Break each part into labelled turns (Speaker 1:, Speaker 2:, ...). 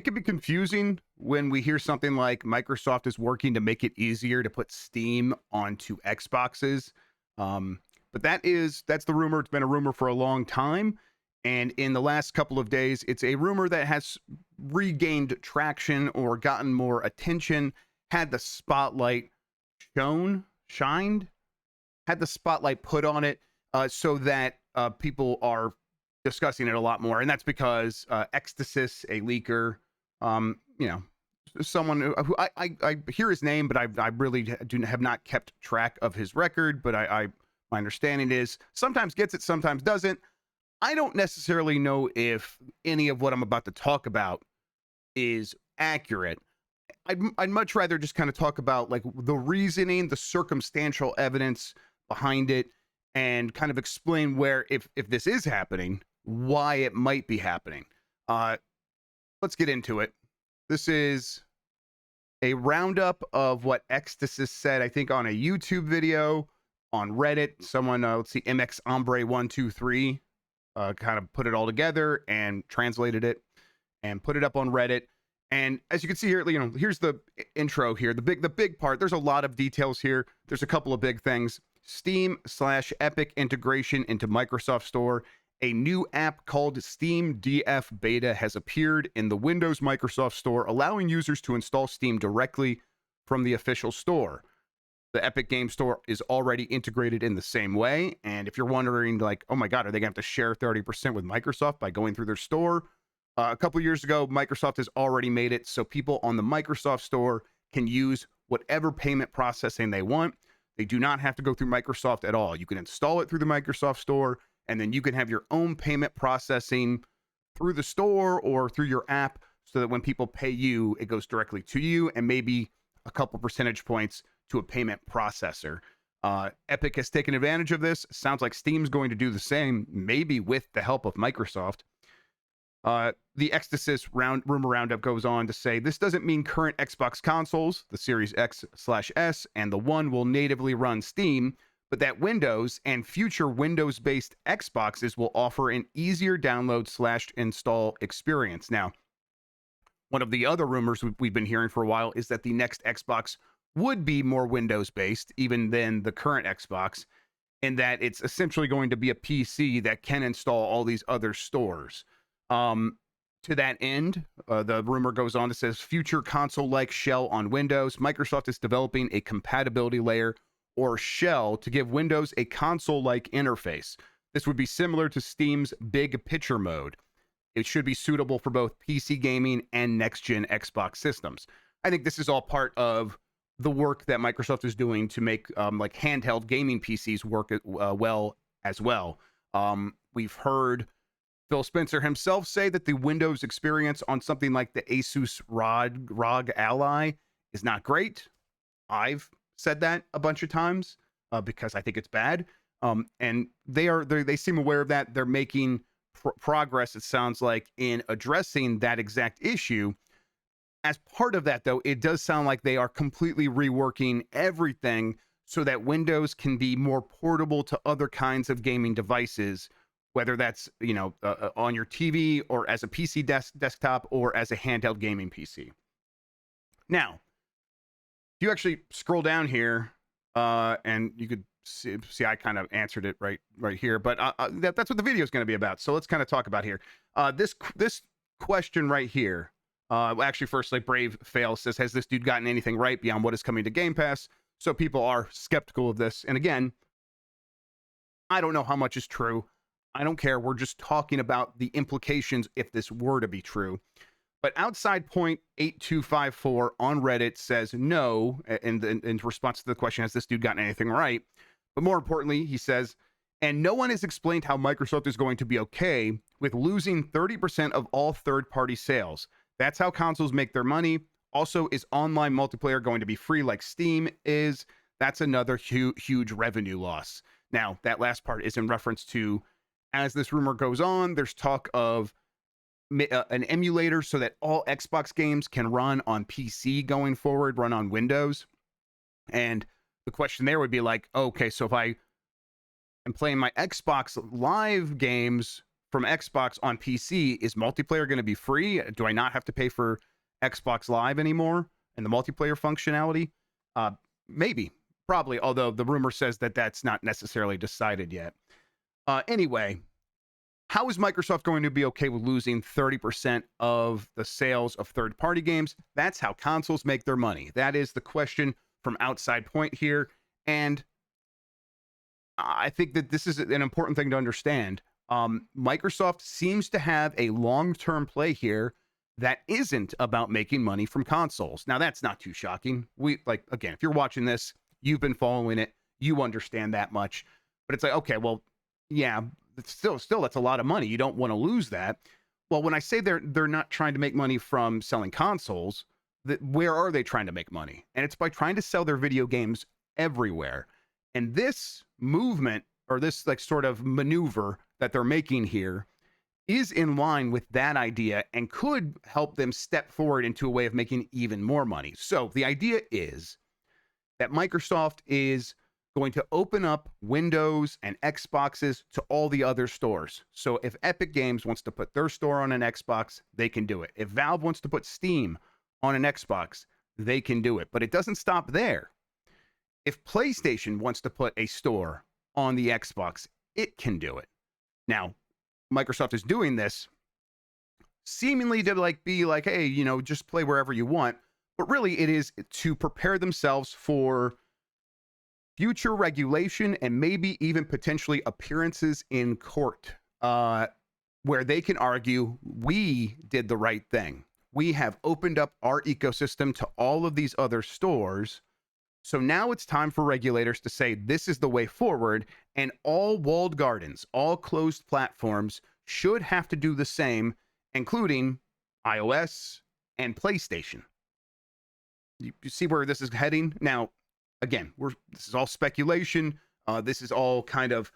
Speaker 1: can be confusing when we hear something like Microsoft is working to make it easier to put Steam onto Xboxes. But that's the rumor. It's been a rumor for a long time. And in the last couple of days, it's a rumor that has regained traction or gotten more attention, had the spotlight shined, had the spotlight put on it so that people are discussing it a lot more. And that's because Ecstasis, a leaker, someone who I hear his name, but I really have not kept track of his record. But my understanding is sometimes gets it, sometimes doesn't. I don't necessarily know if any of what I'm about to talk about is accurate. I'd much rather just kind of talk about like the reasoning, the circumstantial evidence behind it, and kind of explain where, if this is happening, why it might be happening. Let's get into it. This is a roundup of what Ecstasis said, I think, on a YouTube video, on Reddit. Someone, let's see, MX Ombre 123, kind of put it all together and translated it and put it up on Reddit. And as you can see here, here's the intro here. The big part. There's a lot of details here. There's a couple of big things. Steam/Epic integration into Microsoft Store. A new app called Steam DF Beta has appeared in the Windows Microsoft Store, allowing users to install Steam directly from the official store. The Epic Game Store is already integrated in the same way. And if you're wondering, like, oh my God, are they going to have to share 30% with Microsoft by going through their store? A couple years ago, Microsoft has already made it so people on the Microsoft Store can use whatever payment processing they want. They do not have to go through Microsoft at all. You can install it through the Microsoft Store, and then you can have your own payment processing through the store or through your app so that when people pay you, it goes directly to you and maybe a couple percentage points to a payment processor. Epic has taken advantage of this. Sounds like Steam's going to do the same, maybe with the help of Microsoft. The Ecstasis rumor roundup goes on to say, this doesn't mean current Xbox consoles, the Series X/S and the One, will natively run Steam, but that Windows and future Windows-based Xboxes will offer an easier download/install experience. Now, one of the other rumors we've been hearing for a while is that the next Xbox would be more Windows-based, even than the current Xbox, in that it's essentially going to be a PC that can install all these other stores. To that end, the rumor goes on to say, future console-like shell on Windows. Microsoft is developing a compatibility layer or shell to give Windows a console-like interface. This would be similar to Steam's Big Picture mode. It should be suitable for both PC gaming and next-gen Xbox systems. I think this is all part of the work that Microsoft is doing to make like handheld gaming PCs work well as well. We've heard Phil Spencer himself say that the Windows experience on something like the Asus ROG Ally is not great. I've said that a bunch of times because I think it's bad. And they seem aware of that. They're making progress, it sounds like, in addressing that exact issue. As part of that, though, it does sound like they are completely reworking everything so that Windows can be more portable to other kinds of gaming devices, whether that's, on your TV or as a PC desktop or as a handheld gaming PC. Now, if you actually scroll down here, and you could see I kind of answered it right here, but that's what the video is going to be about. So let's kind of talk about here. This question right here. Actually, first, like Brave Fail says, has this dude gotten anything right beyond what is coming to Game Pass? So people are skeptical of this. And again, I don't know how much is true. I don't care. We're just talking about the implications if this were to be true. But Outside Point 8254 on Reddit says no, in response to the question, has this dude gotten anything right? But more importantly, he says, and no one has explained how Microsoft is going to be okay with losing 30% of all third-party sales. That's how consoles make their money. Also, is online multiplayer going to be free like Steam is? That's another huge revenue loss. Now, that last part is in reference to, as this rumor goes on, there's talk of an emulator so that all Xbox games can run on PC going forward, run on Windows. And the question there would be like, okay, so if I am playing my Xbox Live games from Xbox on PC. Is multiplayer going to be free? Do I not have to pay for Xbox Live anymore and the multiplayer functionality? Maybe, probably, although the rumor says that that's not necessarily decided yet. Anyway, how is Microsoft going to be okay with losing 30% of the sales of third-party games? That's how consoles make their money. That is the question from Outside Point here. And I think that this is an important thing to understand. Microsoft seems to have a long-term play here that isn't about making money from consoles. Now, that's not too shocking. Again, if you're watching this, you've been following it, you understand that much. But it's like, okay, well, yeah, it's still that's a lot of money. You don't want to lose that. Well, when I say they're not trying to make money from selling consoles, where are they trying to make money? And it's by trying to sell their video games everywhere. And this movement, or this like sort of maneuver that they're making here, is in line with that idea and could help them step forward into a way of making even more money. So the idea is that Microsoft is going to open up Windows and Xboxes to all the other stores. So if Epic Games wants to put their store on an Xbox, they can do it. If Valve wants to put Steam on an Xbox, they can do it. But it doesn't stop there. If PlayStation wants to put a store on the Xbox, it can do it. Now, Microsoft is doing this seemingly to be like, hey, just play wherever you want. But really, it is to prepare themselves for future regulation and maybe even potentially appearances in court, where they can argue, we did the right thing. We have opened up our ecosystem to all of these other stores. So now it's time for regulators to say this is the way forward, and all walled gardens, all closed platforms should have to do the same, including iOS and PlayStation. You see where this is heading? Now, again, this is all speculation. This is all kind of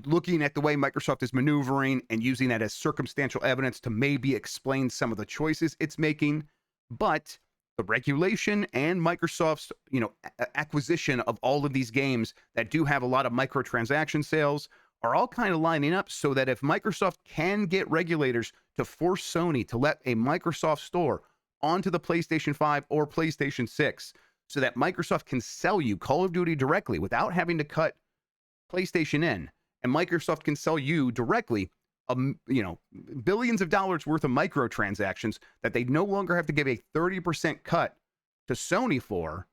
Speaker 1: looking at the way Microsoft is maneuvering and using that as circumstantial evidence to maybe explain some of the choices it's making. But the regulation and Microsoft's, acquisition of all of these games that do have a lot of microtransaction sales are all kind of lining up so that if Microsoft can get regulators to force Sony to let a Microsoft store onto the PlayStation 5 or PlayStation 6 so that Microsoft can sell you Call of Duty directly without having to cut PlayStation in, and Microsoft can sell you directly billions of dollars worth of microtransactions that they no longer have to give a 30% cut to Sony for,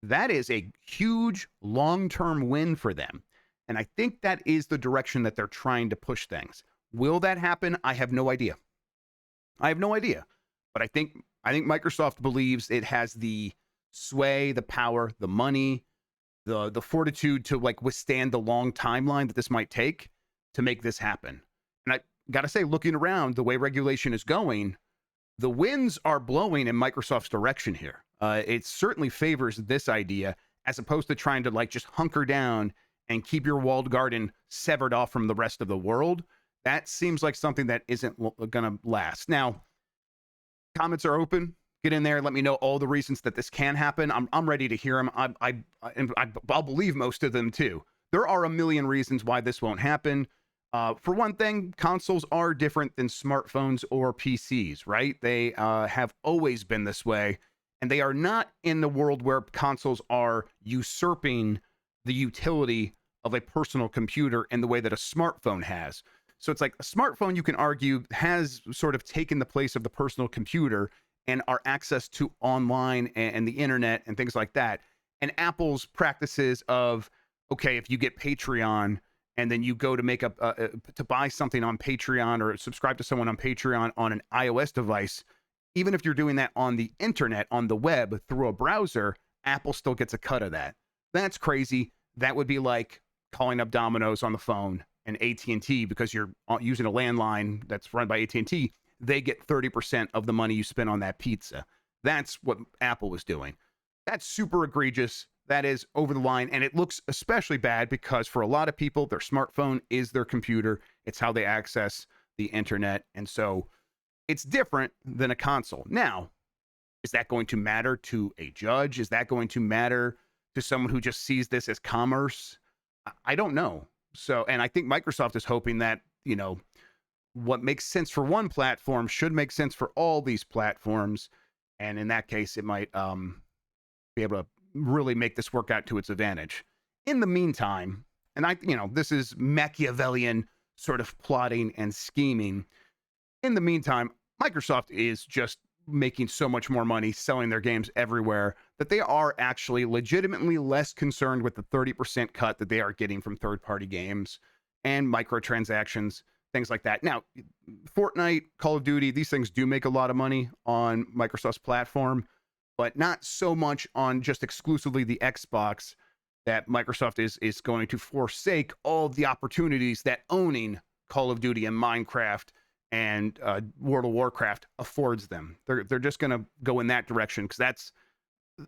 Speaker 1: that is a huge long-term win for them. And I think that is the direction that they're trying to push things. Will that happen? I have no idea. But I think Microsoft believes it has the sway, the power, the money, the fortitude to withstand the long timeline that this might take to make this happen. And I got to say, looking around the way regulation is going, the winds are blowing in Microsoft's direction here. It certainly favors this idea as opposed to trying to just hunker down and keep your walled garden severed off from the rest of the world. That seems like something that isn't going to last. Now, comments are open. Get in there. Let me know all the reasons that this can happen. I'm ready to hear them. I'll believe most of them too. There are a million reasons why this won't happen. For one thing, consoles are different than smartphones or PCs, right? They have always been this way, and they are not in the world where consoles are usurping the utility of a personal computer in the way that a smartphone has. So it's like a smartphone, you can argue, has sort of taken the place of the personal computer and our access to online and the internet and things like that. And Apple's practices of, okay, if you get Patreon and then you go to make to buy something on Patreon or subscribe to someone on Patreon on an iOS device, even if you're doing that on the internet, on the web, through a browser, Apple still gets a cut of that. That's crazy. That would be like calling up Domino's on the phone and AT&T, because you're using a landline that's run by AT&T, they get 30% of the money you spend on that pizza. That's what Apple was doing. That's super egregious. That is over the line. And it looks especially bad because for a lot of people, their smartphone is their computer. It's how they access the internet. And so it's different than a console. Now, is that going to matter to a judge? Is that going to matter to someone who just sees this as commerce? I don't know. So, and I think Microsoft is hoping that, what makes sense for one platform should make sense for all these platforms. And in that case, it might be able to really make this work out to its advantage. In the meantime, and this is Machiavellian sort of plotting and scheming. In the meantime, Microsoft is just making so much more money selling their games everywhere that they are actually legitimately less concerned with the 30% cut that they are getting from third-party games and microtransactions, things like that. Now, Fortnite, Call of Duty, these things do make a lot of money on Microsoft's platform, but not so much on just exclusively the Xbox, that Microsoft is going to forsake all the opportunities that owning Call of Duty and Minecraft and World of Warcraft affords them. They're just going to go in that direction because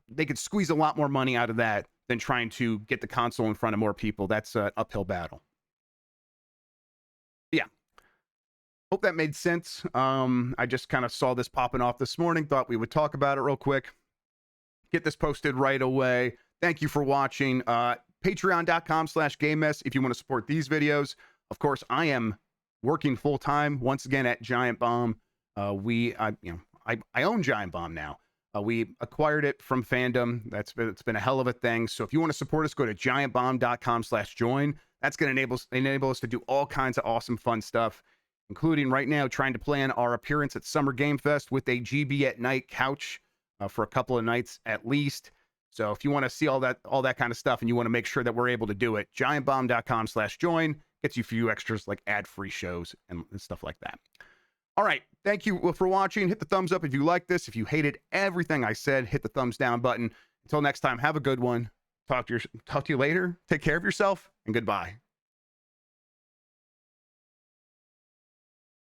Speaker 1: they could squeeze a lot more money out of that than trying to get the console in front of more people. That's an uphill battle. Yeah. Hope that made sense. I just kind of saw this popping off this morning. Thought we would talk about it real quick. Get this posted right away. Thank you for watching. Patreon.com/GameMess if you want to support these videos. Of course, I am working full time once again at Giant Bomb. I own Giant Bomb now. We acquired it from Fandom. It's been a hell of a thing. So if you want to support us, go to giantbomb.com/join. That's going to enable us to do all kinds of awesome, fun stuff, including right now trying to plan our appearance at Summer Game Fest with a GB at Night couch for a couple of nights at least. So if you want to see all that kind of stuff and you want to make sure that we're able to do it, giantbomb.com/join gets you a few extras like ad-free shows and stuff like that. All right. Thank you for watching. Hit the thumbs up if you like this. If you hated everything I said, hit the thumbs down button. Until next time, have a good one. Talk to you later. Take care of yourself, and goodbye.